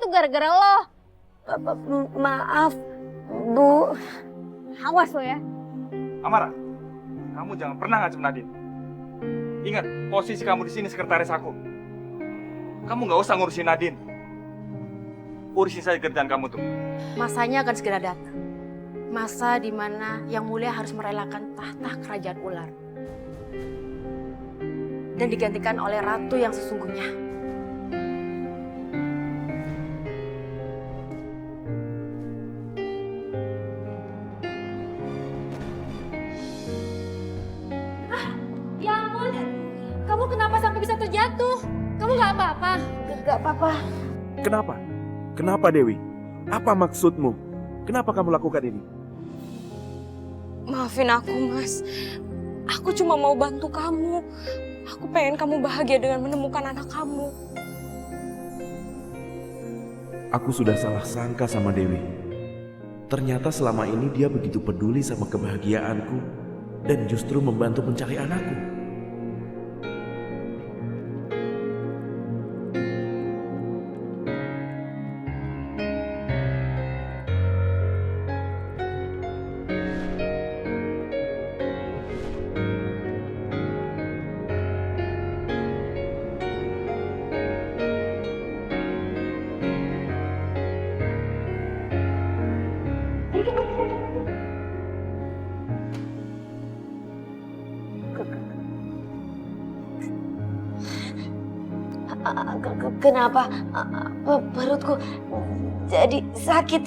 tuh gara-gara lo. Maaf, Bu. Awas lo ya. Amara, kamu jangan pernah ngancam Nadine. Ingat, posisi kamu di sini sekretaris aku. Kamu nggak usah ngurusin Nadine. Urusin saja kerjaan kamu tuh. Masanya akan segera datang. Masa di mana yang mulia harus merelakan tahta kerajaan ular. Dan digantikan oleh ratu yang sesungguhnya. Ya ampun, kamu kenapa sampai bisa terjatuh? Kamu nggak apa-apa? Gak apa-apa. Kenapa? Kenapa Dewi? Apa maksudmu? Kenapa kamu lakukan ini? Maafin aku, Mas. Aku cuma mau bantu kamu. Aku pengen kamu bahagia dengan menemukan anak kamu. Aku sudah salah sangka sama Dewi. Ternyata selama ini dia begitu peduli sama kebahagiaanku dan justru membantu mencari anakku. Kenapa perutku jadi sakit?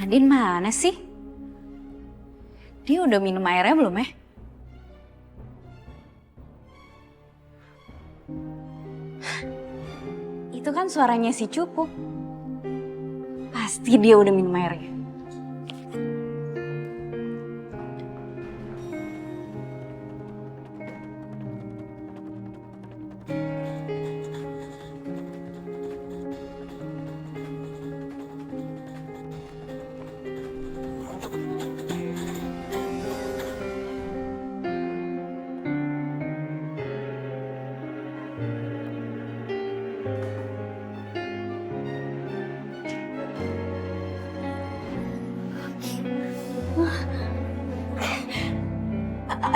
Nadine mana sih? Dia udah minum airnya belum ya? Itu kan suaranya si Cupu. Pasti dia udah minum airnya.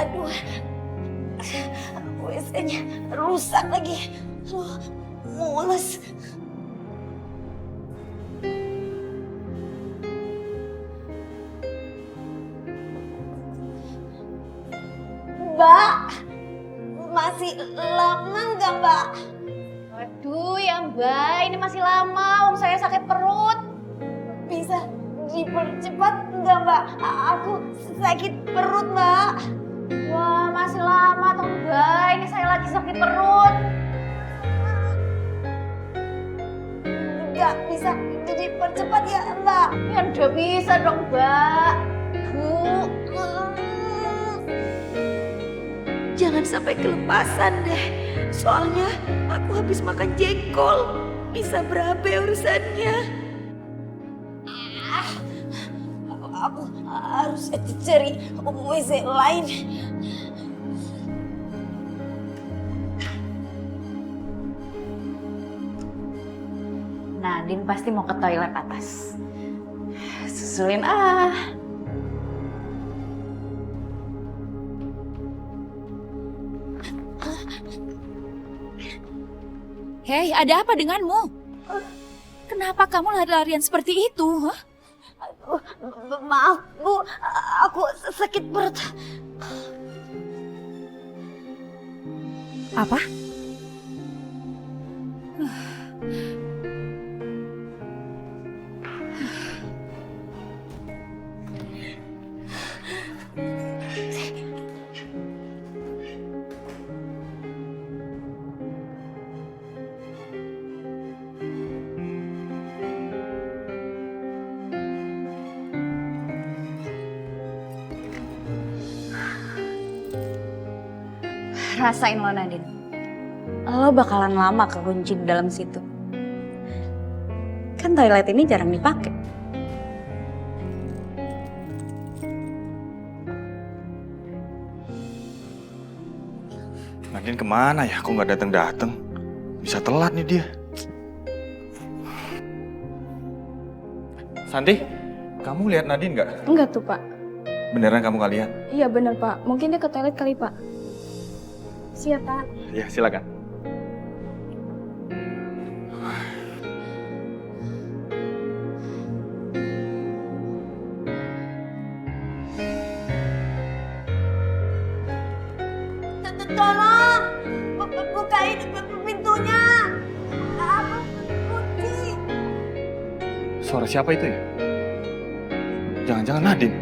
Aduh, WC-nya rusak lagi. Mules. Mbak, masih lama nggak Mbak? Waduh ya Mbak, ini masih lama. Saya sakit perut. Bisa dipercepat nggak Mbak? Aku sakit perut Mbak. Wah, masih lama toh Mbak. Ini saya lagi sakit perut. Nggak bisa dipercepat ya Mbak? Ya udah bisa dong Mbak. Bu. Jangan sampai kelepasan deh. Soalnya aku habis makan jengkol. Bisa berabe urusannya. Aku harus cari WC lain. Nadine pasti mau ke toilet atas. Susulin ah. Hei, ada apa denganmu? Kenapa kamu lari-larian seperti itu? Huh? Maaf Bu, aku sakit perut. Apa? Rasain lo Nadine. Lo bakalan lama kekunci di dalam situ. Kan toilet ini jarang dipakai. Nadine kemana ya? Kok nggak datang-datang? Bisa telat nih dia. Santi, kamu lihat Nadine nggak? Enggak tuh, Pak. Beneran kamu nggak lihat? Iya bener, Pak. Mungkin dia ke toilet kali, Pak. Siap, Pak. Ya, silakan. Tolong, bukain pintunya. Aku kunci. Suara siapa itu ya? Jangan-jangan Nadine.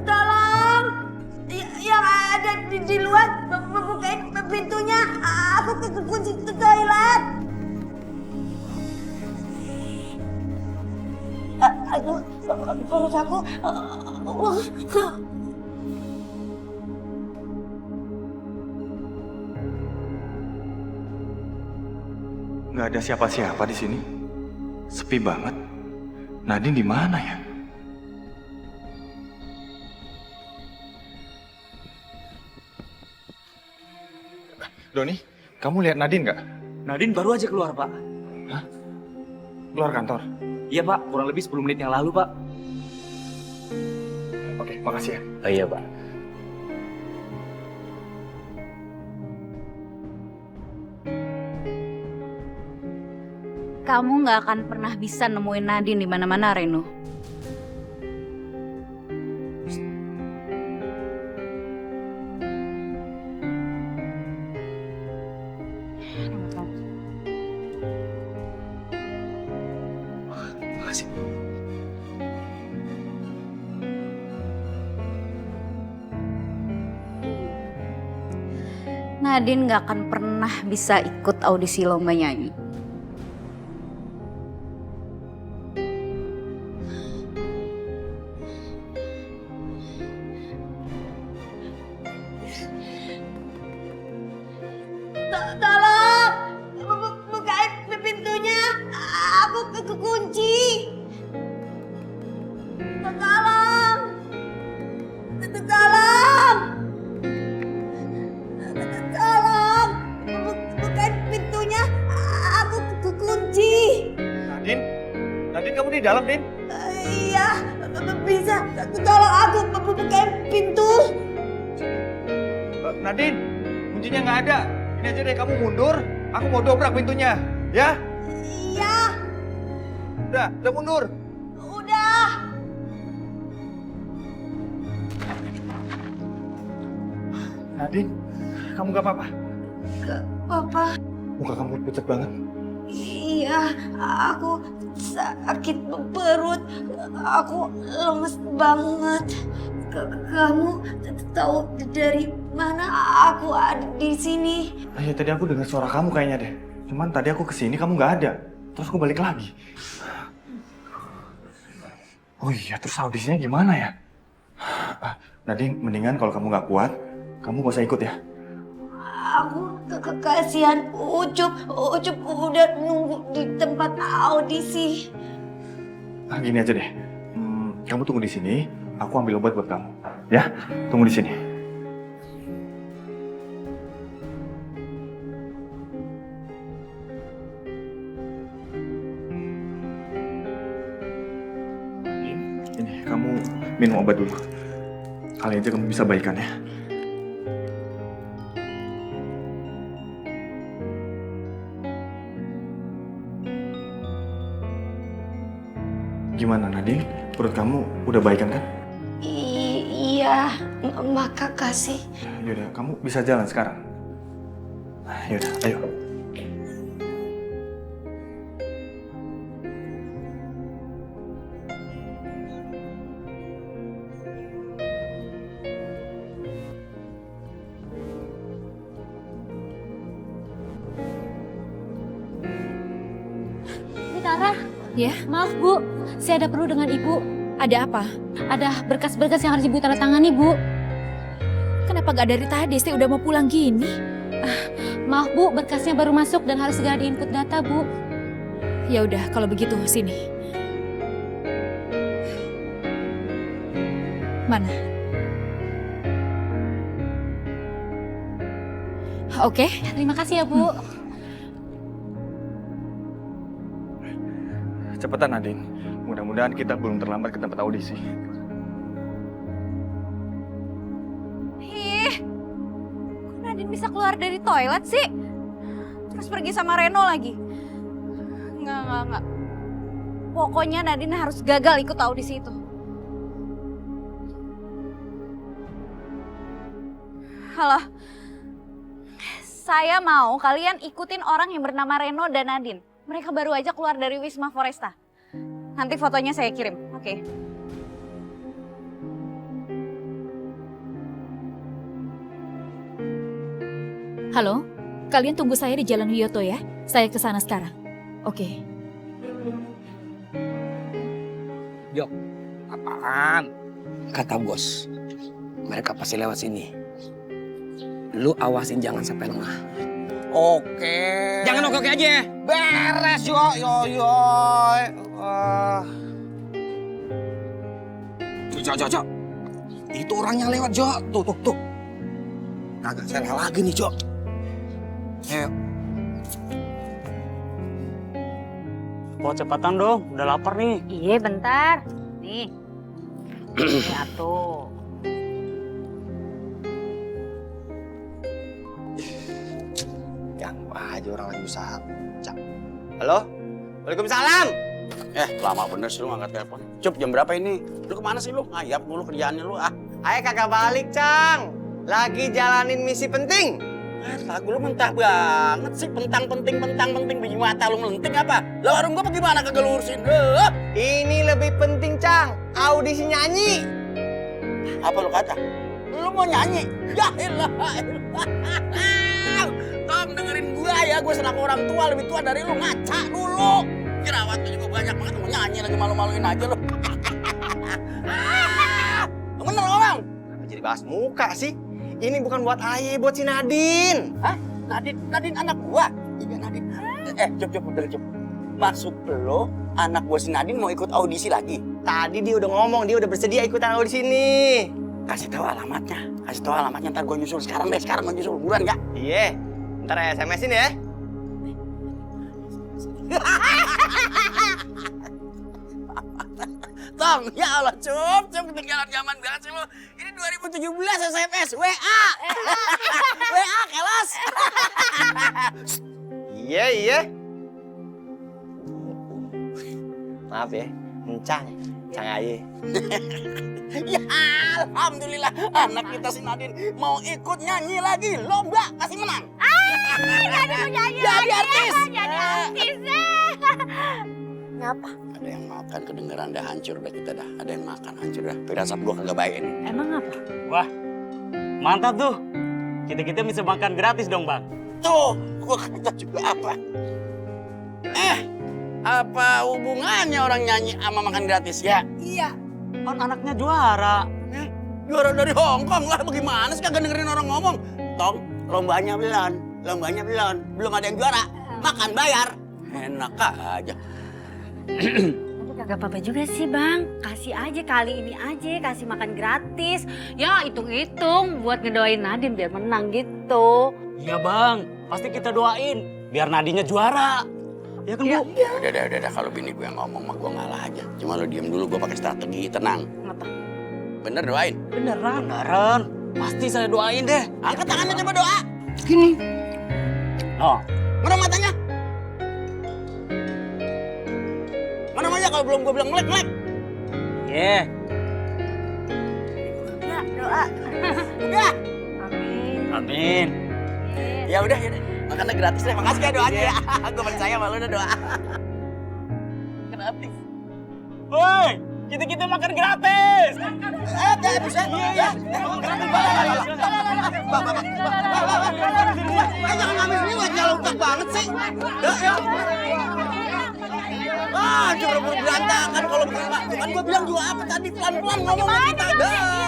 Tolong, yang ada di luar, bukain pintunya. Aku kunci toilet. Aduh, perut aku. Nggak ada siapa-siapa di sini. Sepi banget. Nadine di mana ya? Doni, kamu lihat Nadine nggak? Nadine baru aja keluar, Pak. Keluar kantor. Iya, Pak. Kurang lebih 10 menit yang lalu, Pak. Oke, makasih ya. Oh, iya, Pak. Kamu nggak akan pernah bisa nemuin Nadine di mana-mana, Reno. Makasih. Nadine nggak akan pernah bisa ikut audisi lomba nyanyi. Tolong, bukain pintunya. Aku kekunci. Tolong. Tolong. Tolong. Bukain pintunya. Aku kekunci. Nadine? Nadine kamu di dalam, Din? Iya, bisa. Tolong aku bukain pintu. Nadine, kuncinya nggak ada. Ini aja deh, kamu mundur. Aku mau dobrak pintunya. Ya? Iya, Udah mundur. udah. Nadine, kamu gak apa-apa? Papa. Muka kamu pucat banget. Iya, aku sakit perut. Aku lemes banget. Kamu tahu dari mana aku ada di sini? Ya tadi aku dengar suara kamu kayaknya deh. Cuman tadi aku kesini kamu nggak ada. Terus aku balik lagi. Oh iya, terus audisinya gimana ya? Nadine, mendingan kalau kamu nggak kuat, kamu gak usah ikut ya. Aku kasihan Ucup. Ucup udah nunggu di tempat audisi. Gini aja deh. Kamu tunggu di sini. Aku ambil obat buat kamu. Ya, tunggu di sini. Ini, kamu minum obat dulu. Kali aja kamu bisa baikan ya. Gimana Nadine? Perut kamu udah baikan kan? Iya, makasih. Yaudah, kamu bisa jalan sekarang. Yaudah, ayo. Tara, Ya? maaf Bu, saya ada perlu dengan Ibu. Ada apa? Ada berkas-berkas yang harus Ibu tanda tangani, Bu. Kenapa gak dari tadi? Saya udah mau pulang gini. Maaf Bu, berkasnya baru masuk dan harus segera di-input data Bu. Ya udah, kalau begitu sini. Mana? Oke. Terima kasih ya Bu. Cepetan Nadine. Mudah-mudahan kita belum terlambat ke tempat audisi. Kok Nadine bisa keluar dari toilet sih? Terus pergi sama Reno lagi? Enggak. Pokoknya Nadine harus gagal ikut audisi itu. Halo. Saya mau kalian ikutin orang yang bernama Reno dan Nadine. Mereka baru aja keluar dari Wisma Foresta. Nanti fotonya saya kirim, oke? Halo, kalian tunggu saya di Jalan Wiyoto ya. Saya ke sana sekarang. Oke. Jok, apaan? Kata bos, mereka pasti lewat sini. Lu awasin jangan sampai lengah. Oke. Jangan oke aja. Beres yo. Cok. Itu orangnya lewat Jo. Tuh. Kagak salah lagi nih Jo. Ayo. Oh, cepatan dong, udah lapar nih. Iya bentar. Nih. Ini atuh. Ganggu aja orang lagi usaha. Halo? Waalaikumsalam. Lama bener sih lu ngangkat telepon. Cup, jam berapa ini? Lu kemana sih lu? Ngayap mulu kerjaannya lu ah. Ayo kagak balik, Cang. Lagi jalanin misi penting. Lagu lu mentah banget sih. Pentang penting biji mata lu melenting apa? Lah warung gua bagaimana kagak lu urusin? Ini lebih penting, Cang. Audisi nyanyi. Apa lu kata? Lu mau nyanyi? Ya elah. Tom, dengerin gua ya. Gua selaku orang tua, lebih tua dari lu. Ngaca dulu. Jerawat lu juga banyak banget. Mau nyanyi lagi malu-maluin aja lu. Bener ngomong? Kenapa jadi bahas muka sih? Ini bukan buat Aye, buat si Nadine. Hah? Nadine anak gua? Iya Nadine. Cup, bener Cup. Maksud lo anak gua si Nadine mau ikut audisi lagi? Tadi dia udah ngomong, dia udah bersedia ikutan audisi ini. Kasih tahu alamatnya. Ntar gua nyusul sekarang gua nyusul. Buruan gak? Iya, ntar SMS-in ya. Tong, ya Allah, Cup, ketinggalan zaman banget sih lo. Ini 2017 SMS, WA. WA, kelas. Iya. Maaf ya, Cang Aye. Ya alhamdulillah, anak kita si Nadine mau ikut nyanyi lagi. Lomba kasih menang. Jadi artis. Ngapa? Ada yang makan kedengeran dah hancur dah kita dah. Ada yang makan hancur dah. Firasat gua kagak baik ini. Emang apa? Wah, mantap tuh. Kita bisa makan gratis dong, Bang. Tuh, gua kata juga apa? Apa hubungannya orang nyanyi sama makan gratis ya? Iya, kan anaknya juara. Juara dari Hongkong lah, bagaimana sih kagak dengerin orang ngomong? Tong, lombanya belum ada yang juara. Makan bayar. Enak aja. Tapi kagak apa-apa juga sih Bang. Kasih aja kali ini aja, kasih makan gratis. Ya hitung-hitung buat ngedoain Nadine biar menang gitu. Iya, Bang. Pasti kita doain biar Nadinya juara. Ya kan, Bu? Udah, kalau bini gue yang ngomong mah gue ngalah aja. Cuma lo diem dulu, gue pakai strategi, tenang. Ngapa? Bener doain? Beneran. Pasti saya doain deh. Angkat tangannya coba doa. Gini. Oh. Mana matanya? Mana matanya kalau belum gue bilang melek? Yeah. Ya doa. Udah. Amin. Ya udah. Makannya gratis deh. Makasih ya doanya ya. Gue percaya sama lo udah doa. Gratis. Woi, kita makan gratis. Buset. Iya. Jangan ngambil ini wajah lengkap banget sih. Bener-bener berantakan kalau bukan Pak. Kan gua bilang juga apa tadi pelan-pelan ngomong sama kita.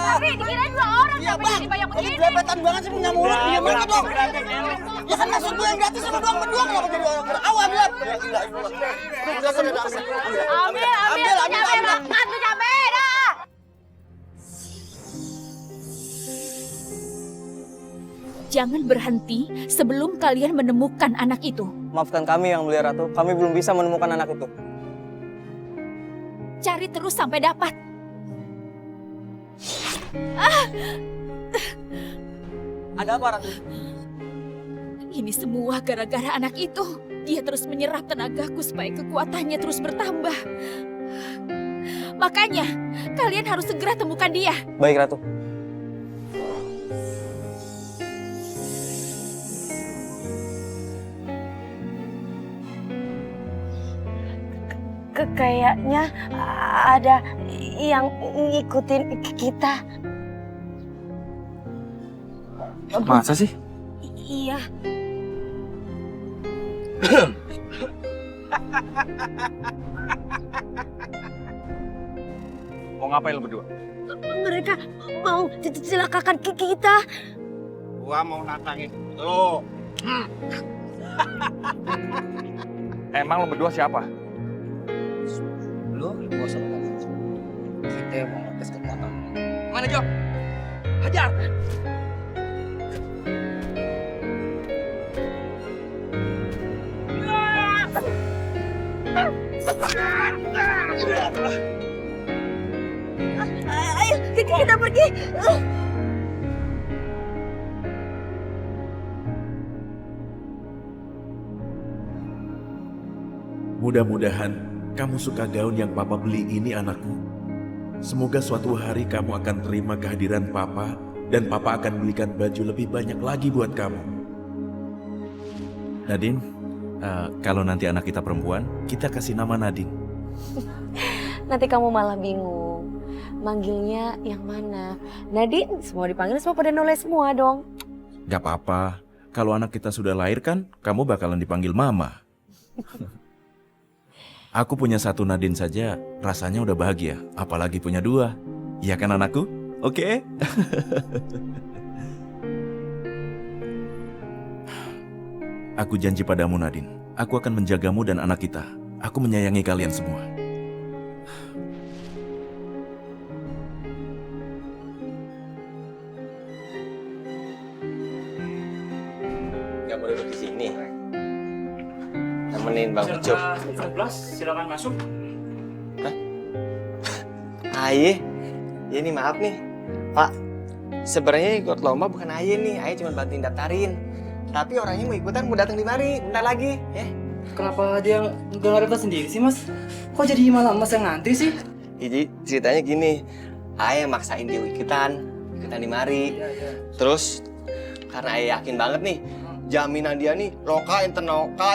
Tapi dikirain 2 orang Iya, sampai Bang. jadi banyak Ini begini. belepetan banget sih punya mulut. Diam aja dong. Ya kan maksud gue yang gratis sama doang berdua kenapa jadi orang berawal bilang. Ambil cabai dah. Jangan berhenti sebelum kalian menemukan anak itu. Maafkan kami yang mulia Ratu, kami belum bisa menemukan anak itu. Cari terus sampai dapat. Ada apa Ratu? Ini semua gara-gara anak itu. Dia terus menyerap tenagaku supaya kekuatannya terus bertambah. Makanya, kalian harus segera temukan dia. Baik Ratu. Kayaknya ada yang ngikutin kita. Masa sih? Iya. Mau ngapain lo berdua? Mereka mau celakakan kita. Gua mau nantangin lo. Emang lo berdua siapa? Lu gak usah ngomong. Kita yang mau ngetes kekuatan. Mana Jo? Hajar. Ayo, kita pergi. Mudah-mudahan kamu suka gaun yang papa beli ini anakku. Semoga suatu hari kamu akan terima kehadiran papa dan papa akan belikan baju lebih banyak lagi buat kamu. Nadine, kalau nanti anak kita perempuan, kita kasih nama Nadine. Nanti kamu malah bingung. Manggilnya yang mana? Nadine, semua dipanggil semua pada noleh semua dong. Gak apa-apa, kalau anak kita sudah lahir kan, kamu bakalan dipanggil mama. Aku punya 1 Nadine saja, rasanya udah bahagia. Apalagi punya 2. Iya kan anakku? Oke? Aku janji padamu Nadine, aku akan menjagamu dan anak kita. Aku menyayangi kalian semua. Gak mau duduk di sini. Temenin Bang Ucup. 11, silakan masuk. Aye, ya nih maaf nih, Pak. Sebenarnya ikut lomba bukan Aye nih, Aye cuma bantuin daftarin. Tapi orangnya mau ikutan, mau datang di mari, bentar lagi, ya. Kenapa dia nggak daftar sendiri sih, Mas? Kok jadi malah Mas yang ngantri sih? Jadi ceritanya gini, Aye maksain dia ikutan di mari. Terus karena Aye yakin banget nih, jaminan dia nih lokal,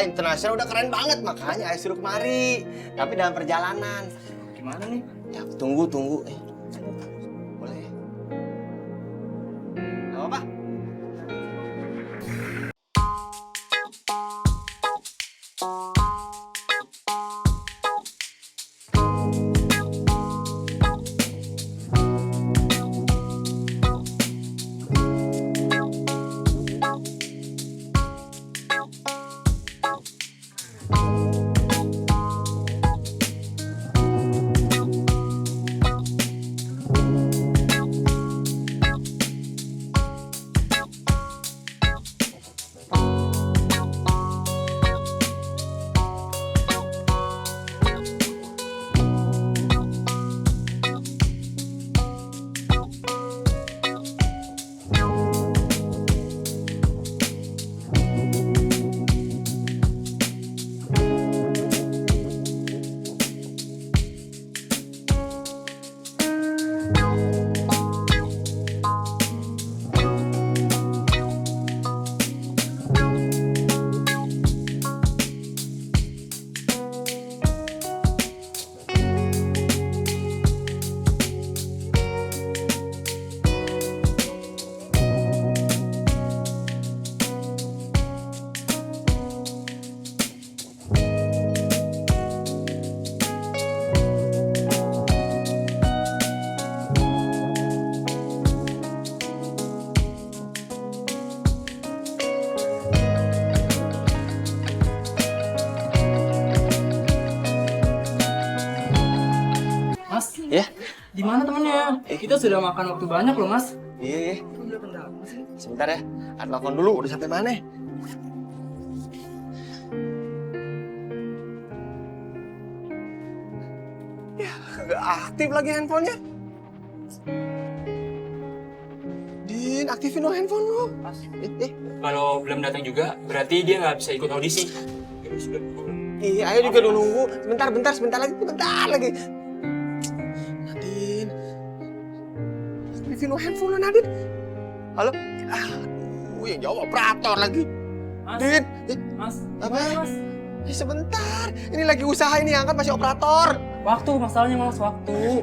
internasional udah keren banget, makanya Aye suruh kemari. Tapi dalam perjalanan. Gimana nih? Ya, tunggu. Boleh. Gak apa-apa. Ya? Di mana temennya? Kita sudah makan waktu banyak loh, Mas. Iya, iya. Sebentar ya. Ada telepon dulu, udah sampai mana? Ya, nggak aktif lagi handphonenya. Din, aktifin dong handphone lu. Kalau belum datang juga, berarti dia nggak bisa ikut audisi. Iya, ayo juga udah nunggu. Sebentar lagi. Nadine. Aktifin dong handphone lu, Nadine. Halo? Aduh, yang jawab operator lagi. Mas, Din, Mas, apa? gimana, Mas? Sebentar. Ini lagi usaha ini, angkat masih operator. Waktu, masalahnya Mas, waktu.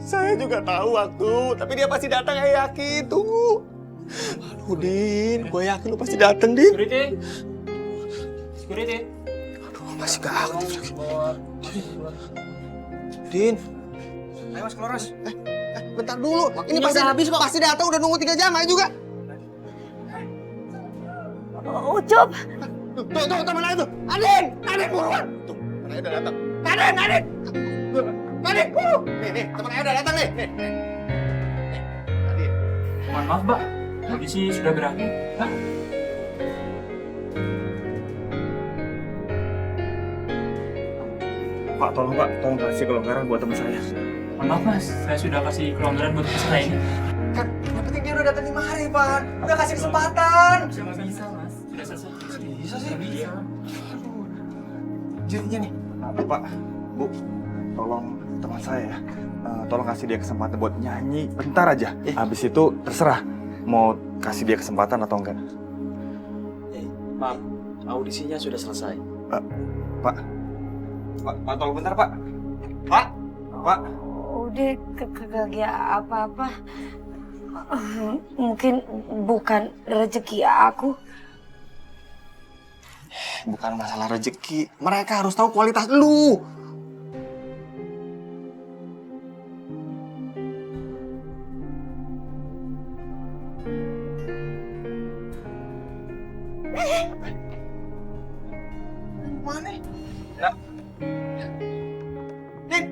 Saya juga tahu waktu, tapi dia pasti datang, saya yakin. Tunggu. Aduh, Din, gue yakin lu pasti datang, Din. Security. Aduh, masih gak aktif lagi. Din. Ayo Mas, keluar Mas. Bentar dulu. Ini pasti habis kok. Pasti datang, udah nunggu 3 jam, ayo juga. Ucup, Tuh, teman aja tuh. Nadine, buruan. Tuh, teman aja udah datang. Nadine, buru. Nih, teman aja udah datang nih. Nadine. Mohon maaf, Mbak. Audisi sudah berakhir. Hah? Pak, tolong kasih kelonggaran buat teman saya. Mohon maaf, Mas. Saya sudah kasih kelonggaran buat peserta ini. Kan, yang penting dia udah datang 5 hari, Pak. Udah kasih kesempatan. Bisa, Mas. Sudah selesai. Bisa sih. Bisa. Jadinya nih. Pak, Bu, tolong teman saya ya. Tolong kasih dia kesempatan buat nyanyi bentar aja. Habis itu terserah mau kasih dia kesempatan atau enggak. Maaf, audisinya sudah selesai. Pak, tolong bentar, Pak. Pak. Udah kagak apa-apa. Mungkin bukan rezeki aku. Bukan masalah rezeki. Mereka harus tahu kualitas lu. Mana? Ya. Din.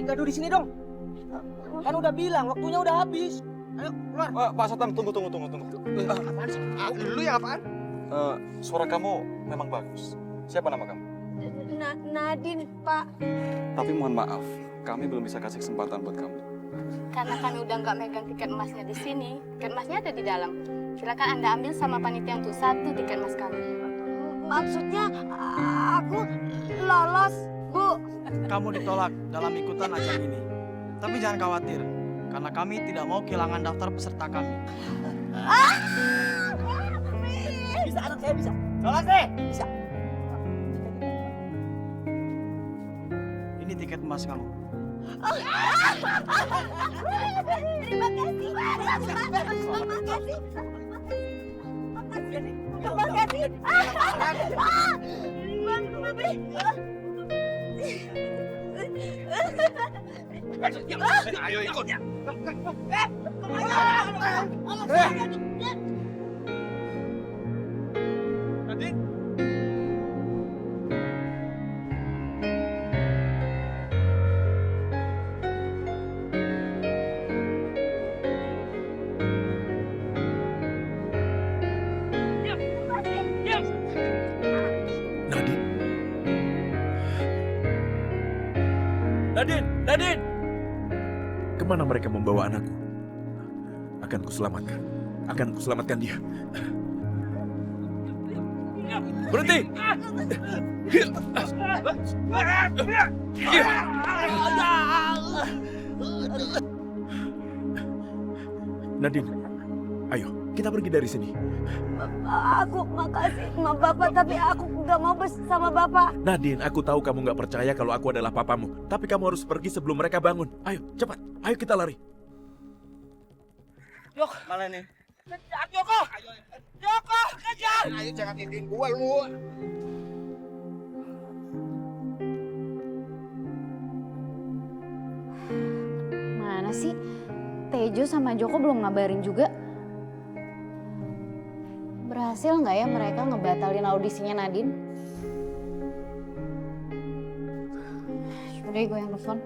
gaduh di sini dong. Kan udah bilang waktunya udah habis. Ayo keluar. Pak Satam, tunggu. Apaan sih? Lu yang apaan? Suara kamu memang bagus. Siapa nama kamu? Nadine, Pak. Tapi mohon maaf, kami belum bisa kasih kesempatan buat kamu. Karena kami udah nggak megang tiket emasnya di sini, tiket emasnya ada di dalam. Silakan Anda ambil sama panitia untuk 1 tiket emas kami. Maksudnya aku lolos, Bu. Kamu ditolak dalam ikutan ajang ini. Tapi jangan khawatir, karena kami tidak mau kehilangan daftar peserta kami. Bisa, anak saya bisa. Lolos deh. Bisa. Ini tiket emas kamu. Terima kasih. Terima kasih. Ayo ikut. Nadine. Nadine! Kemana mereka membawa anakku? Akan kuselamatkan dia. Berhenti! Nadine, ayo kita pergi dari sini. Aku makasih sama Bapak, tapi aku gak mau bersama Bapak. Nadine, aku tahu kamu gak percaya kalau aku adalah papamu. Tapi kamu harus pergi sebelum mereka bangun. Ayo, cepat. Ayo kita lari. Yok, mana nih? Kejar, Joko! Joko, kejar! Ayo jangan tindihin gua lu. Mana sih? Tejo sama Joko belum ngabarin juga. Berhasil nggak ya mereka ngebatalin audisinya Nadine? Udah gue yang telepon.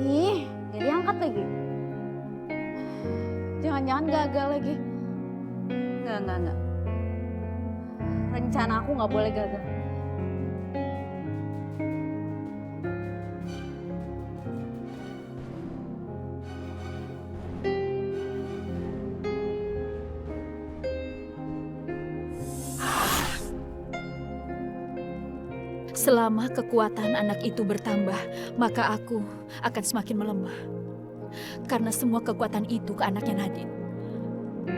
Ih, jadi angkat lagi. Jangan-jangan gagal lagi. Enggak. Rencana aku nggak boleh gagal. Selama kekuatan anak itu bertambah, maka aku akan semakin melemah. Karena semua kekuatan itu ke anaknya Nadine.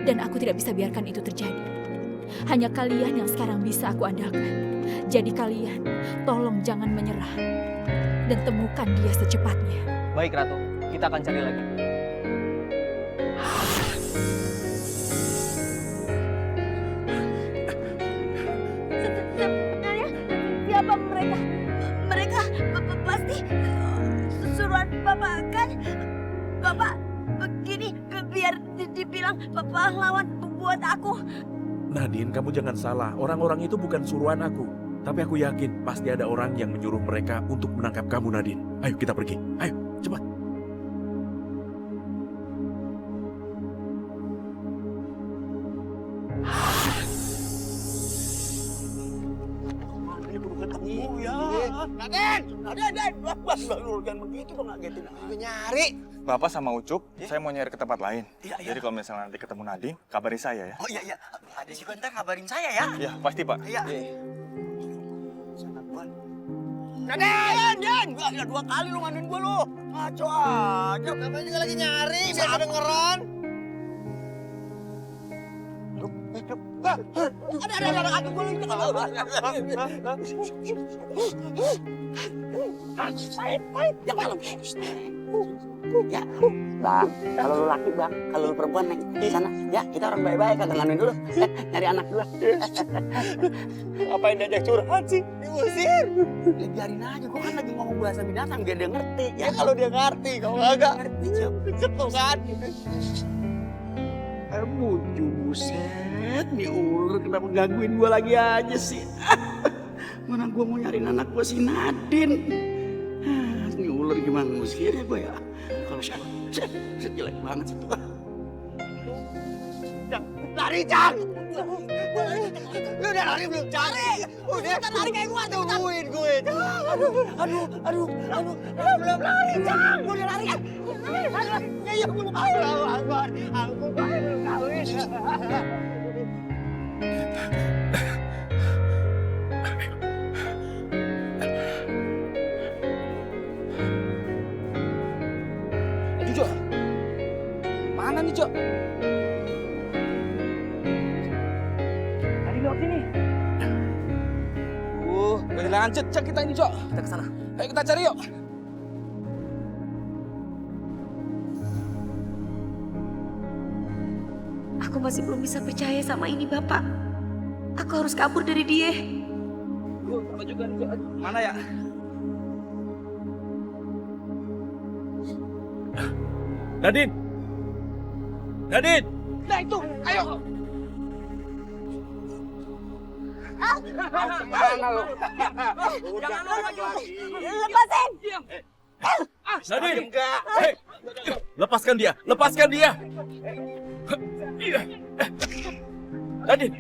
Dan aku tidak bisa biarkan itu terjadi. Hanya kalian yang sekarang bisa aku andalkan. Jadi kalian, tolong jangan menyerah. Dan temukan dia secepatnya. Baik Ratu, kita akan cari lagi. Sebenarnya siapa mereka? Mereka pasti suruhan Bapak kan? Bapak begini biar dibilang pahlawan buat aku. Nadine, kamu jangan salah. Orang-orang itu bukan suruhan aku. Tapi aku yakin pasti ada orang yang menyuruh mereka untuk menangkap kamu, Nadine. Ayo kita pergi. Ayo, cepat. Jangan begitu dong, ngagetin. Nyari. Bapak sama Ucup, saya mau nyari ke tempat lain. Jadi kalau misalnya nanti ketemu Nadine, kabari saya ya. Oh iya. Ada juga ntar kabarin saya ya. Iya, pasti Pak. Iya. Nadine! Gila 2 kali lu ngaduin gua lu. Ngaco aja. Namanya juga lagi nyari, biar kedengeran. Ada kaki gua lu. Ya malam. Ya, Bang. Kalau lu laki, Bang. Kalau lu perempuan, naik di sana. Ya, kita orang baik-baik. Kagak ngaduin dulu. Nyari anak dulu. Ngapain diajak curhat sih? Diusir. Ya, biarin aja, gua kan lagi ngomong bahasa binatang biar dia ngerti. Ya kalau dia ngerti, kalau kagak ngerti, Cep tuh kan. Bucu buset, nih ular kenapa gangguin gua lagi aja sih? Mana gua mau nyariin anak gua si Nadine. Nih ular gimana ngusirnya gua ya? Kalau saya jelek banget sih tuh. Lari, Cang! Lu udah lari belum, Cang? Udah lari kayak gua, tungguin gue. Aduh. Belum lari, Cang! Gua udah lari kan? Ya, belum kawin. Aku belum kawin. Aduh, Cok. Mana nih, Cok? Kehilangan jejak kita ini, Cok. Kita ke sana. Ayo kita cari yuk. Aku masih belum bisa percaya sama ini, Bapak. Aku harus kabur dari dia. Sama juga nih, Cok. Mana ya? Nadine! Nadine! Nah itu, ayo. Mana lo? Jangan lagi. Lepasin! Nadine! Hei! Lepaskan dia! Lepaskan dia! Nadine!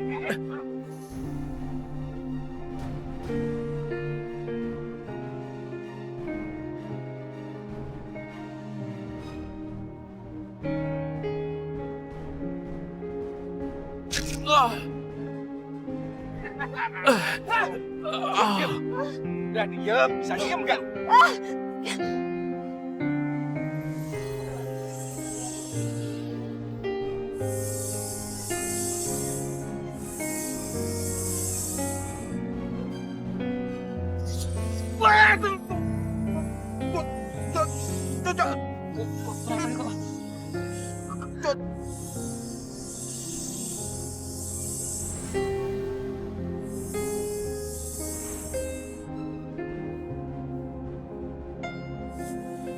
Udah diem, bisa diem nggak?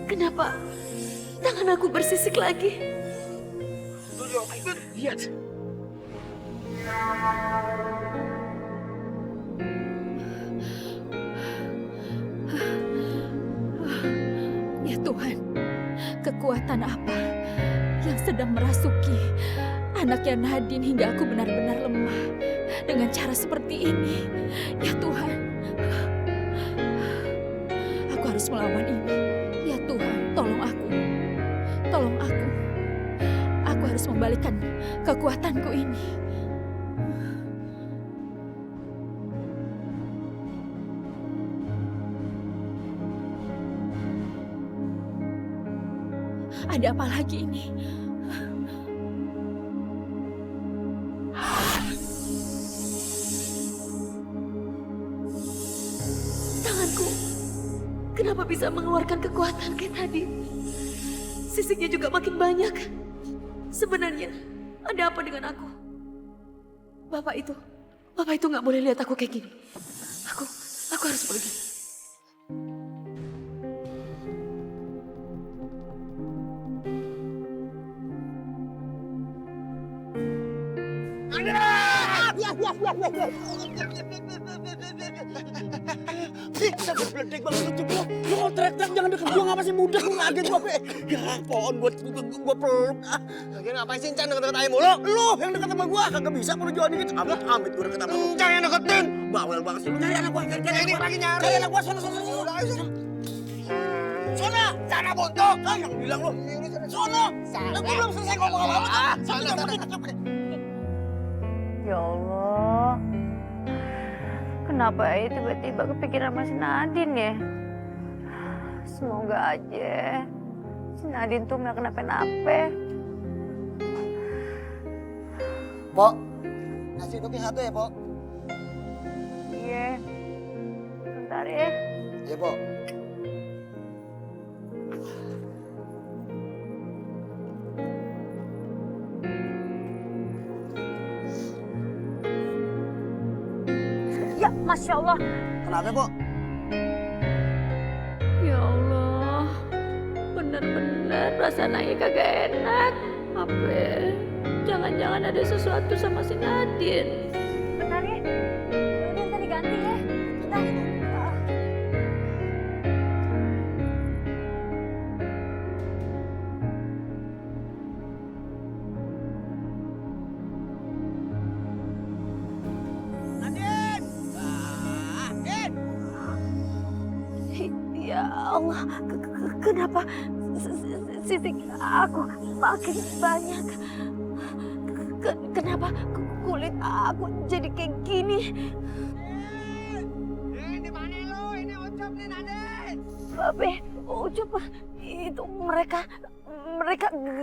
Kenapa tangan aku bersisik lagi? Lihat. Ya Tuhan, kekuatan apa yang sedang merasuki anaknya Nadine hingga aku benar-benar lemah dengan cara seperti ini? Ya Tuhan, aku harus melawan ini. Ya Tuhan, tolong aku. Tolong aku. Aku harus membalikkan kekuatanku ini. Ada apa lagi ini? Tanganku kenapa bisa mengeluarkan kekuatan kayak tadi? Sisiknya juga makin banyak. Sebenarnya ada apa dengan aku? Bapak itu nggak boleh lihat aku kayak gini. Aku harus pergi. Beledek banget tuh gua. Lu mau teriak-teriak jangan deket gua, ngapa sih mudah lu ngaget gua, Be. Ya pohon gua peluk. Lagi ngapain sih Cang deket-deket ayam mulu? Lu yang deket sama gua kagak bisa perlu jual dikit. Amit gua deket sama lu. Cang yang deketin! Bawel banget sih lu. Cari anak gua, cari Ini lagi nyari. Cari anak gua, sono. Sana bontok. Yang bilang lu. Sono. Lah gua belum selesai ngomong apa-apa. Sana. Ya Allah. Kenapa ya tiba-tiba kepikiran sama si Nadine ya? Semoga aja si Nadine tuh gak kenapa-napa. Pok, nasi uduknya satu ya, Pok? Iya. Bentar ya. Iya, Pok. Ya, Masya Allah. Kenapa, Pok? Ya Allah, bener-bener rasanya kagak enak. Apa? Jangan-jangan ada sesuatu sama si Nadine. Bentar ya. Udah ntar diganti ya. Bentar. Ya Allah, kenapa sisik aku makin banyak? Kenapa kulit aku jadi kayak gini? Di mana lu? Ini Ucup nih, Nadine. Babe, Ucup, itu mereka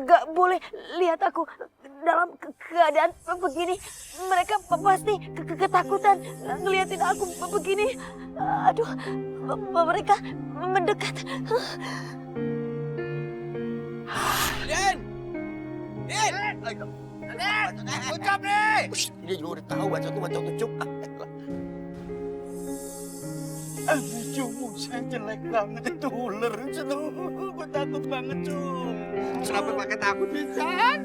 gak boleh lihat aku dalam keadaan begini. Mereka pasti ketakutan ngeliatin aku begini. Aduh, mereka mendekat. Nadine! Nadine! Ucup nih! Dia juga udah tahu baca Ucup. Cuma saya jelek banget itu ular. Gue takut banget, Cum. Kenapa pakai takut, San?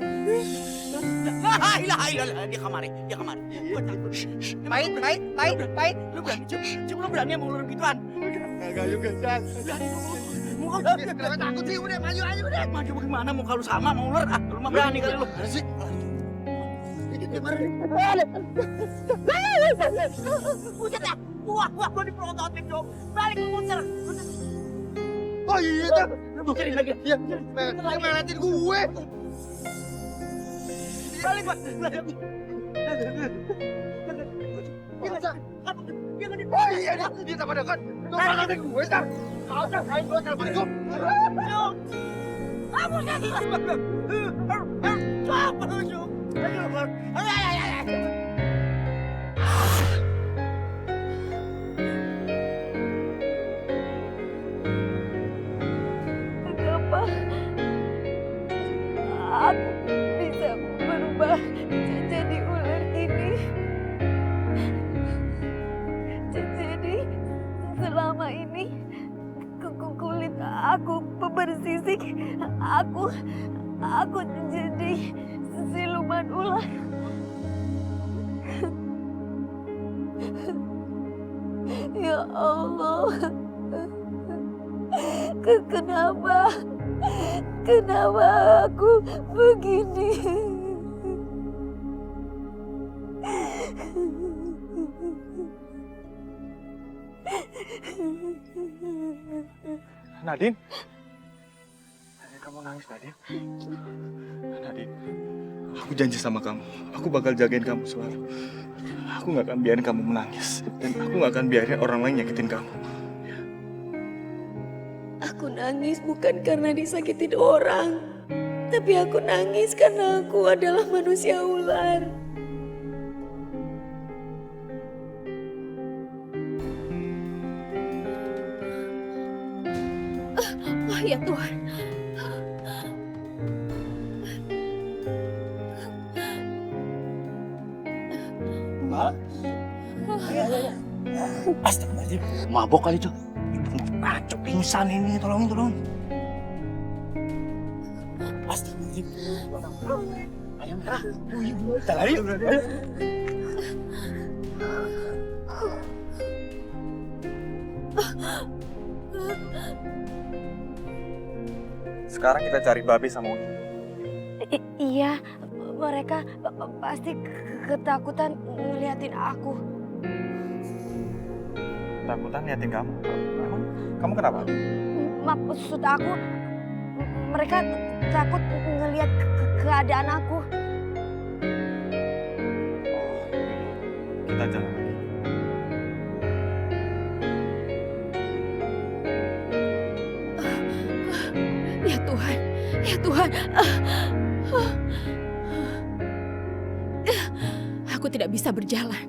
Ilah, dia kamari. Gue takut. Pahit. Lu berani, Cum, lu berani sama ular gituan? Kagak juga, San. Kenapa takut sih? Udah, maju aja, udah. Maju bagaimana? Muka lu sama sama ular? Lu mah berani kali lu. Mana sih? Buset dah. Wah, gue diprototin dong. Balik ke muter. Oh iya, lu cari lagi. Iya, meletin gue. Balik, Pak. Oh iya, dia sama dekat. Lu meletin gue, Tar. Kau dah, kain gue telepon itu. Kamu jadi. Kenapa aku bisa berubah jadi ular ini? Jadi selama ini kulit aku bersisik, aku jadi siluman ular. Ya Allah, kenapa aku begini? Nadine? Kamu nangis, Nadine? Nadine, aku janji sama kamu. Aku bakal jagain kamu selalu. Aku gak akan biarin kamu menangis. Dan aku gak akan biarin orang lain nyakitin kamu. Aku nangis bukan karena disakitin orang, tapi aku nangis karena aku adalah manusia ular. Oh ya Tuhan. Mbak? Astagfirullahaladzim, mabok kali tuh. Kacau pingsan ini, tolong. Astagfirullahaladzim. Ayo, kita lari yuk. Sekarang kita cari Babe sama Ucup. Iya, mereka pasti ketakutan ngeliatin aku. Takutan liatin kamu. Emang kamu kenapa? Maksud aku, mereka takut ngeliat keadaan aku. Kita jalan lagi. Ya Tuhan. Aku tidak bisa berjalan.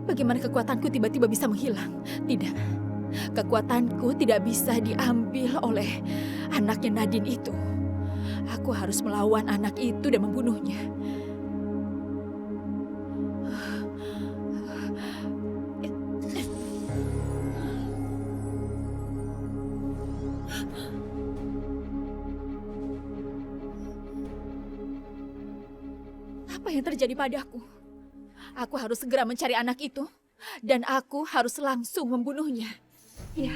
Bagaimana kekuatanku tiba-tiba bisa menghilang? Tidak. Kekuatanku tidak bisa diambil oleh anaknya Nadine itu. Aku harus melawan anak itu dan membunuhnya. Apa yang terjadi padaku? Aku harus segera mencari anak itu. Dan aku harus langsung membunuhnya. Ya.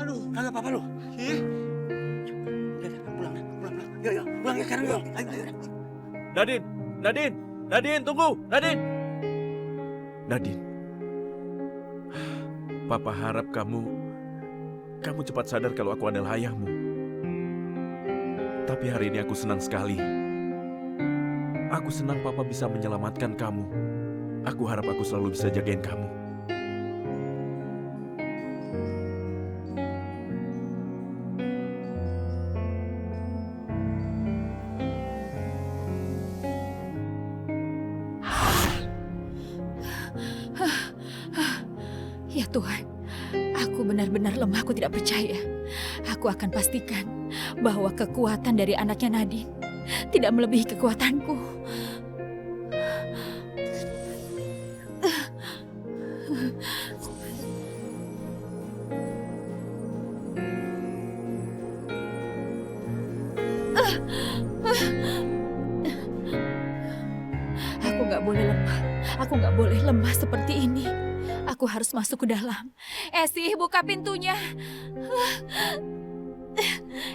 Aduh, kagak apa-apa lu. Udah, pulang. Yuk, pulang ya sekarang yuk. Ayo. Nadine, tunggu, Nadine. Nadine, Papa harap kamu cepat sadar kalau aku adalah ayahmu. Tapi hari ini aku senang sekali. Aku senang Papa bisa menyelamatkan kamu. Aku harap aku selalu bisa jagain kamu. Ya Tuhan, aku benar-benar lemah, aku tidak percaya. Aku akan pastikan bahwa kekuatan dari anaknya Nadine tidak melebihi kekuatanku. Aku nggak boleh lemah. Aku nggak boleh lemah seperti ini. Aku harus masuk ke dalam. Esi, buka pintunya.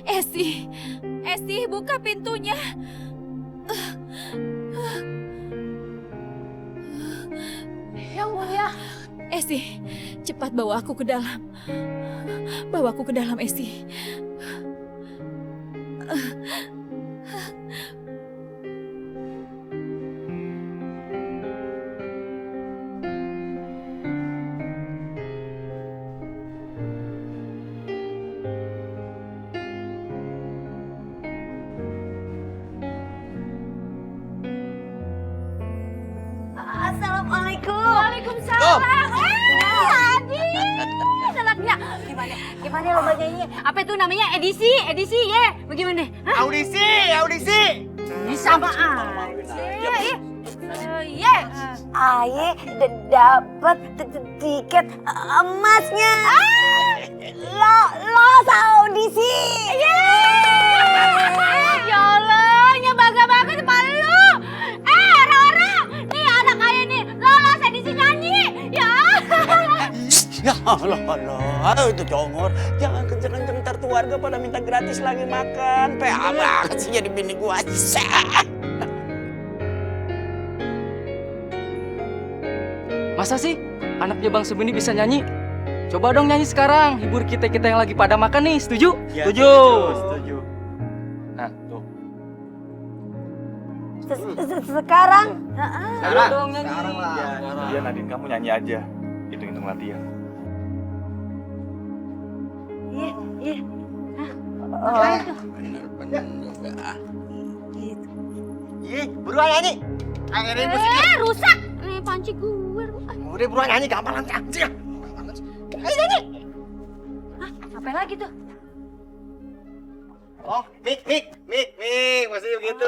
Esi, buka pintunya. Yang mulia. Esi, cepat bawa aku ke dalam. Bawa aku ke dalam, Esi. Assalamualaikum. Waalaikumsalam. Anaknya. Gimana lombanya ini? Apa itu namanya? Edisi ya. Bagaimana? Audisi. Sama aja. Iya. Aye dapat tiket emasnya. Los audisi. Ya Allah, bangga sama lu. Rora, nih anak ayah nih lolos edisi nyanyi. Ya. Ya Allah, aduh itu congor. Jangan kenceng-kenceng ntar tuh warga pada minta gratis lagi makan. PA banget sih jadi bini gua. Masa sih anaknya Bang Sum ini bisa nyanyi? Coba dong nyanyi sekarang, hibur kita yang lagi pada makan nih, setuju? Ya, setuju. Nah, tuh. Sekarang? Sekarang dong nyanyi. Sekarang lah. Iya Nadine, kamu nyanyi aja. Hitung-hitung latihan. Iya. Bener juga. Ih, buruan nyanyi. Akhirnya musik. Rusak. Panci gue. Udah buruan nyanyi, gampang lancar. Ayo nyanyi. Apa lagi tuh? Oh, mik, masih begitu.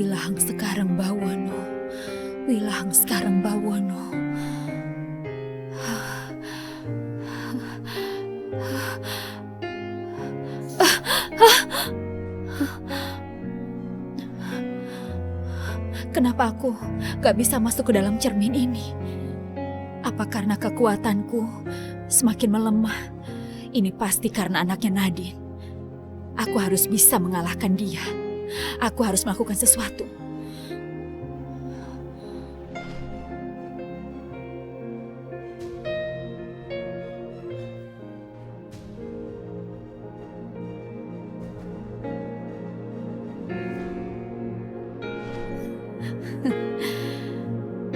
Wilahang sekarang bawono, wilahang sekarang bawono. Kenapa aku gak bisa masuk ke dalam cermin ini? Apa karena kekuatanku semakin melemah? Ini pasti karena anaknya Nadine. Aku harus bisa mengalahkan dia. Aku harus melakukan sesuatu.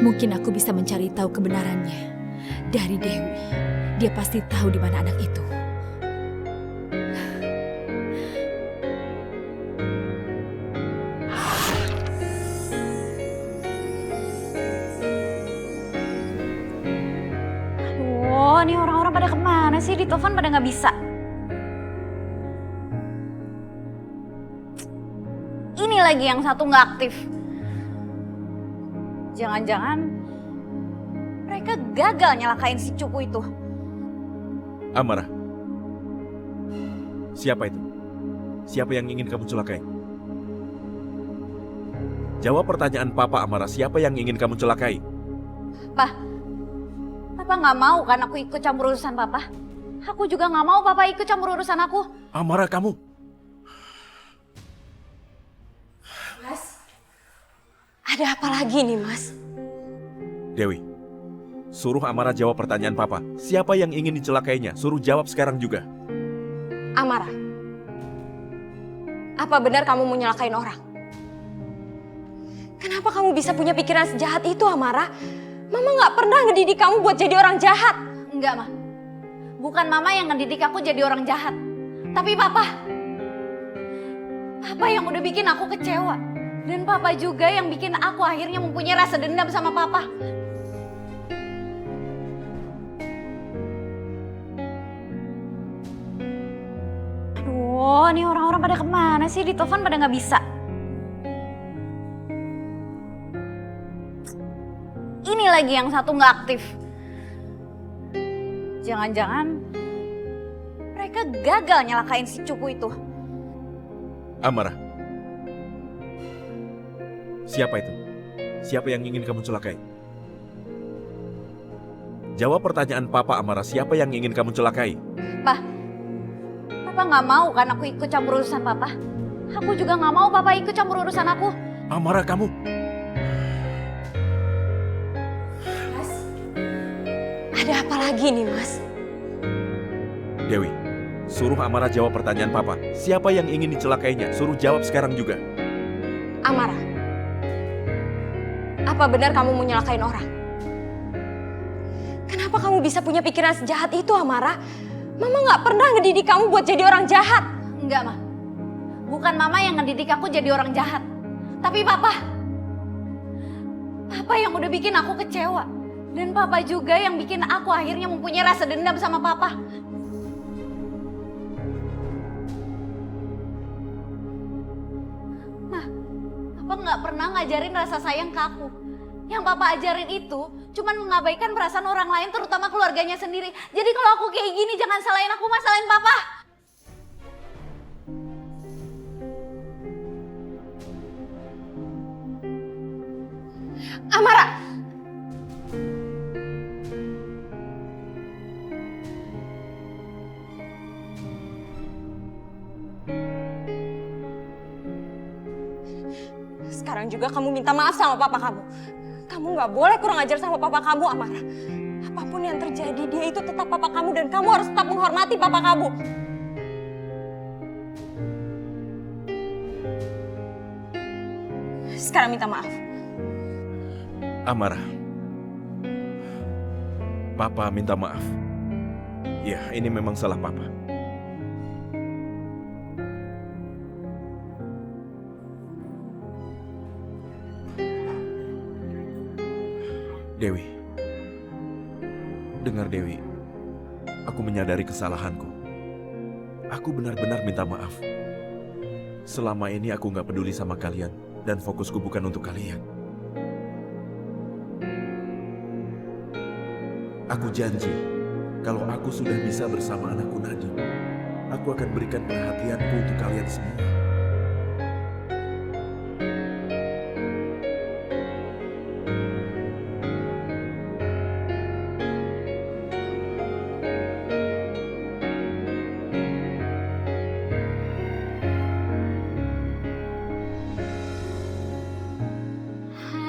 Mungkin aku bisa mencari tahu kebenarannya dari Dewi. Dia pasti tahu di mana anak itu. Aduh, nih orang-orang pada kemana sih? Di telepon pada nggak bisa. Ini lagi yang satu nggak aktif. Jangan-jangan mereka gagal nyalakain si cupu itu. Amara, siapa itu? Siapa yang ingin kamu celakai? Jawab pertanyaan Papa, Amara. Siapa yang ingin kamu celakai? Papa nggak mau kan aku ikut campur urusan Papa? Aku juga nggak mau Papa ikut campur urusan aku. Amara, kamu. Ada apa lagi nih, Mas? Dewi, suruh Amara jawab pertanyaan Papa. Siapa yang ingin dicelakainya? Suruh jawab sekarang juga. Amara, apa benar kamu mau nyelakain orang? Kenapa kamu bisa punya pikiran sejahat itu, Amara? Mama nggak pernah ngedidik kamu buat jadi orang jahat. Enggak, Ma. Bukan Mama yang ngedidik aku jadi orang jahat. Tapi Papa. Papa yang udah bikin aku kecewa. Dan Papa juga yang bikin aku akhirnya mempunyai rasa dendam sama Papa. Aduh, nih orang-orang pada kemana sih? Di telepon pada nggak bisa. Ini lagi yang satu nggak aktif. Jangan-jangan mereka gagal nyalakain si cupu itu. Amara, siapa itu? Siapa yang ingin kamu celakai? Jawab pertanyaan Papa, Amara. Siapa yang ingin kamu celakai? Papa nggak mau kan aku ikut campur urusan Papa? Aku juga nggak mau Papa ikut campur urusan aku. Amara, kamu. Mas, ada apa lagi nih, Mas? Dewi, suruh Amara jawab pertanyaan Papa. Siapa yang ingin dicelakainya? Suruh jawab sekarang juga. Amara, apa benar kamu mau nyelakain orang? Kenapa kamu bisa punya pikiran sejahat itu, Amara? Mama nggak pernah ngedidik kamu buat jadi orang jahat. Enggak, Ma. Bukan Mama yang ngedidik aku jadi orang jahat. Tapi Papa. Papa yang udah bikin aku kecewa. Dan Papa juga yang bikin aku akhirnya mempunyai rasa dendam sama Papa. Ma, Papa nggak pernah ngajarin rasa sayang ke aku. Yang Papa ajarin itu cuman mengabaikan perasaan orang lain, terutama keluarganya sendiri. Jadi kalau aku kayak gini jangan salahin aku, Mas, salahin Papa. Amara! Sekarang juga kamu minta maaf sama papa kamu. Kamu nggak boleh kurang ajar sama papa kamu, Amara. Apapun yang terjadi, dia itu tetap papa kamu dan kamu harus tetap menghormati papa kamu. Sekarang minta maaf. Amara, Papa minta maaf. Ya, ini memang salah Papa. Dewi, dengar Dewi, aku menyadari kesalahanku. Aku benar-benar minta maaf. Selama ini aku nggak peduli sama kalian. Dan fokusku bukan untuk kalian. Aku janji, kalau aku sudah bisa bersama anakku Nadine, aku akan berikan perhatianku untuk kalian semua.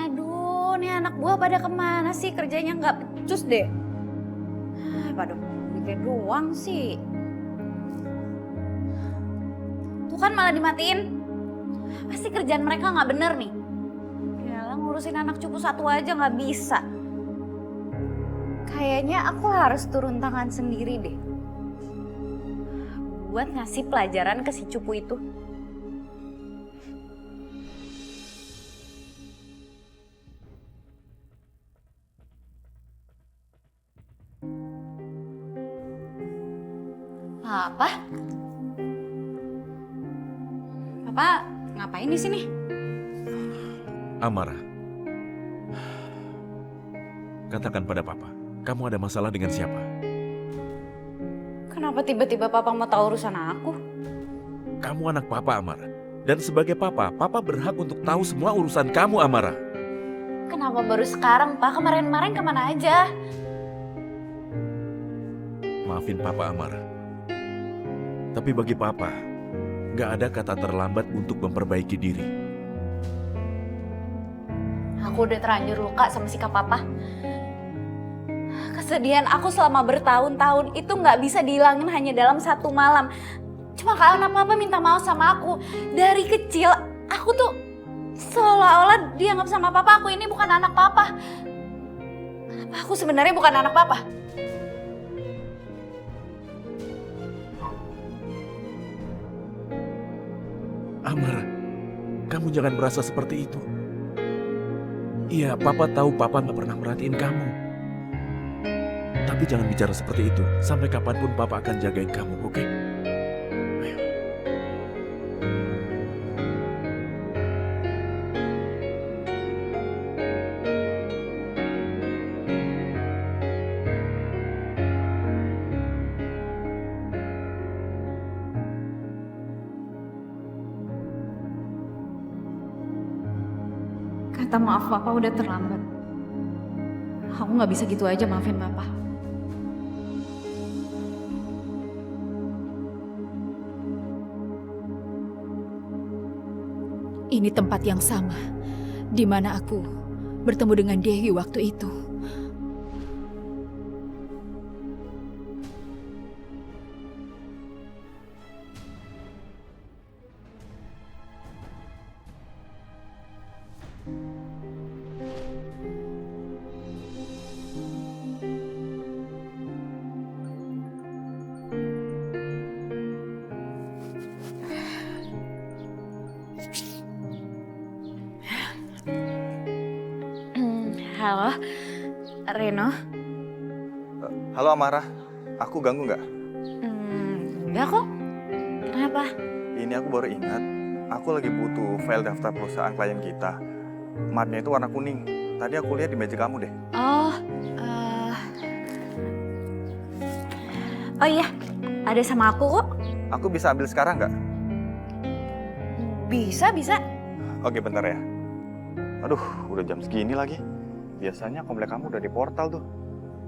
Aduh, nih anak buah pada kemana sih? Kerjanya nggak becus deh. Pada mikir doang sih. Tuh kan malah dimatiin. Pasti kerjaan mereka nggak bener nih. Yalah, ngurusin anak cupu satu aja nggak bisa. Kayaknya aku harus turun tangan sendiri deh. Buat ngasih pelajaran ke si cupu itu. Apa? Papa ngapain di sini? Amara, katakan pada Papa, kamu ada masalah dengan siapa? Kenapa tiba-tiba Papa mau tahu urusan aku? Kamu anak Papa, Amara. Dan sebagai Papa, Papa berhak untuk tahu semua urusan kamu, Amara. Kenapa baru sekarang, Pak? Kemarin-kemarin kemana aja? Maafin Papa, Amara. Tapi bagi Papa, gak ada kata terlambat untuk memperbaiki diri. Aku udah terlanjur luka sama sikap Papa. Kesedihan aku selama bertahun-tahun itu gak bisa dihilangin hanya dalam satu malam. Cuma karena Papa minta maaf sama aku. Dari kecil, aku tuh seolah-olah dianggap sama Papa aku ini bukan anak Papa. Aku sebenarnya bukan anak Papa. Amara, kamu jangan merasa seperti itu. Iya, Papa tahu Papa gak pernah merhatiin kamu. Tapi jangan bicara seperti itu. Sampai kapanpun Papa akan jagain kamu, oke? Ayo. Kata maaf Papa udah terlambat. Aku gak bisa gitu aja maafin Papa. Ini tempat yang sama, di mana aku bertemu dengan Dewi waktu itu. Halo, Reno. Halo Amara, aku ganggu nggak? Enggak kok. Kenapa? Ini aku baru ingat, aku lagi butuh file daftar perusahaan klien kita. Matnya itu warna kuning. Tadi aku lihat di meja kamu deh. Oh iya, ada sama aku kok. Aku bisa ambil sekarang nggak? Bisa. Oke, bentar ya. Aduh, udah jam segini lagi. Biasanya komplek kamu udah di portal tuh.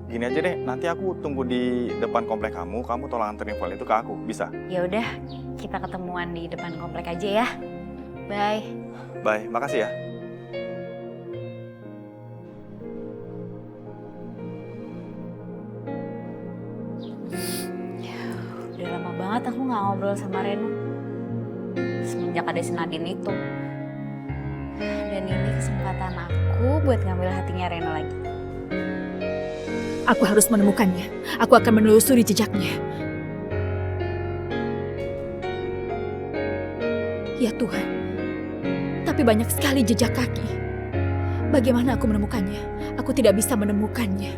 Gini aja deh, nanti aku tunggu di depan komplek kamu tolong anterin file itu ke aku, bisa? Ya udah, kita ketemuan di depan komplek aja ya. Bye. Bye, makasih ya. Udah lama banget aku gak ngobrol sama Reno. Semenjak ada si Nadine itu. Dan ini kesempatan aku buat ngambil hatinya Reno lagi. Aku harus menemukannya. Aku akan menelusuri jejaknya. Ya Tuhan, tapi banyak sekali jejak kaki. Bagaimana aku menemukannya? Aku tidak bisa menemukannya.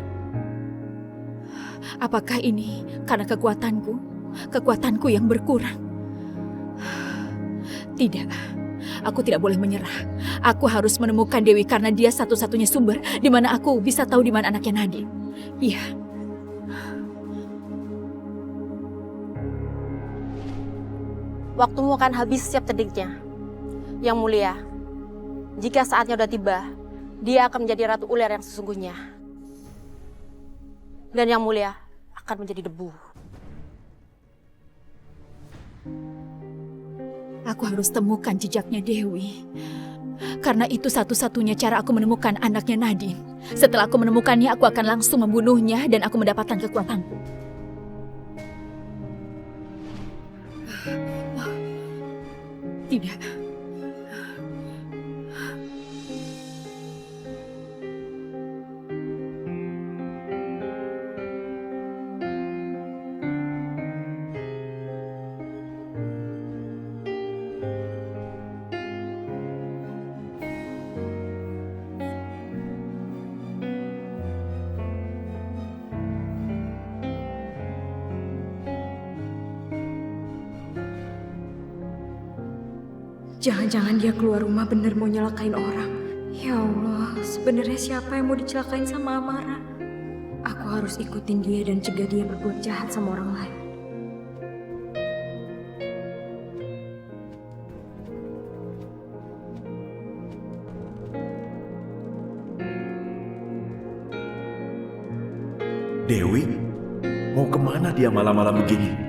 Apakah ini karena kekuatanku yang berkurang? Tidak, Aku tidak boleh menyerah. Aku harus menemukan Dewi karena dia satu-satunya sumber di mana aku bisa tahu di mana anaknya Nadine. Iya. Waktumu akan habis setiap detiknya. Yang mulia, jika saatnya sudah tiba, dia akan menjadi ratu ular yang sesungguhnya. Dan yang mulia akan menjadi debu. Aku harus temukan jejaknya Dewi. Karena itu satu-satunya cara aku menemukan anaknya Nadine. Setelah aku menemukannya, aku akan langsung membunuhnya dan aku mendapatkan kekuatanku. Tidak. Jangan-jangan dia keluar rumah bener mau nyelakain orang. Ya Allah, sebenarnya siapa yang mau dicelakain sama Amara? Aku harus ikutin dia dan cegah dia berbuat jahat sama orang lain. Dewi? Mau kemana dia malam-malam begini?